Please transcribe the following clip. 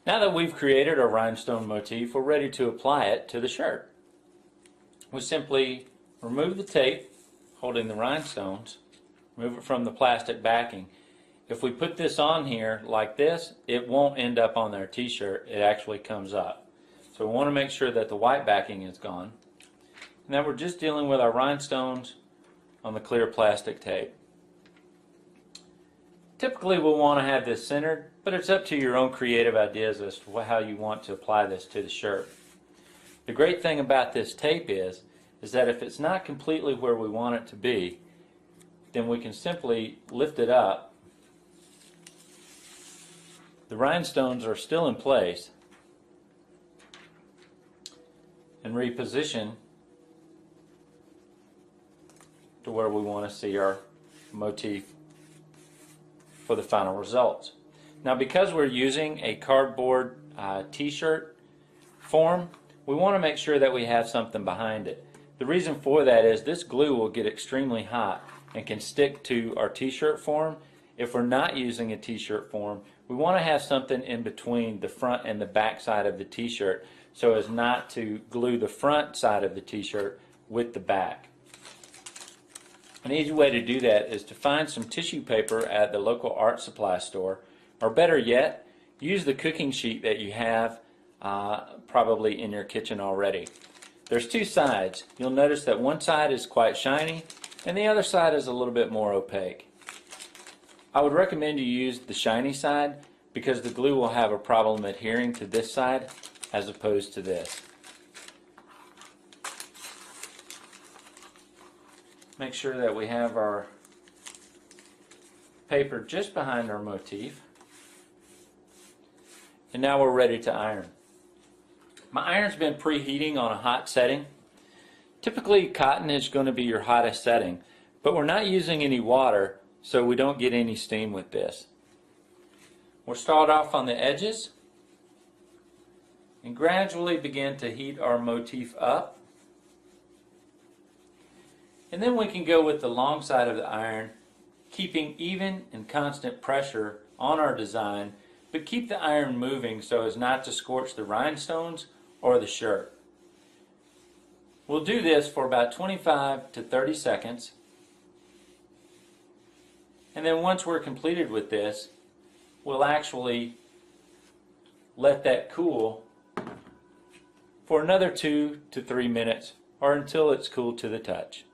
Now that we've created our rhinestone motif, we're ready to apply it to the shirt. We simply remove the tape holding the rhinestones, remove it from the plastic backing. If we put this on here like this, it won't end up on their t-shirt, it actually comes up. So we want to make sure that the white backing is gone. And then we're just dealing with our rhinestones on the clear plastic tape. Typically we'll want to have this centered, but it's up to your own creative ideas as to how you want to apply this to the shirt. The great thing about this tape is that if it's not completely where we want it to be, then we can simply lift it up. The rhinestones are still in place, and reposition to where we want to see our motif for the final results. Now, because we're using a cardboard t-shirt form, we want to make sure that we have something behind it. The reason for that is this glue will get extremely hot and can stick to our t-shirt form. If we're not using a t-shirt form, we want to have something in between the front and the back side of the t-shirt so as not to glue the front side of the t-shirt with the back. An easy way to do that is to find some tissue paper at the local art supply store, or better yet, use the cooking sheet that you have probably in your kitchen already. There's two sides. You'll notice that one side is quite shiny and the other side is a little bit more opaque. I would recommend you use the shiny side because the glue will have a problem adhering to this side as opposed to this. Make sure that we have our paper just behind our motif. And now we're ready to iron. My iron's been preheating on a hot setting. Typically cotton is going to be your hottest setting, but we're not using any water so we don't get any steam with this. We'll start off on the edges and gradually begin to heat our motif up. And then we can go with the long side of the iron, keeping even and constant pressure on our design, but keep the iron moving so as not to scorch the rhinestones or the shirt. We'll do this for about 25 to 30 seconds. And then once we're completed with this, we'll actually let that cool for another 2 to 3 minutes or until it's cool to the touch.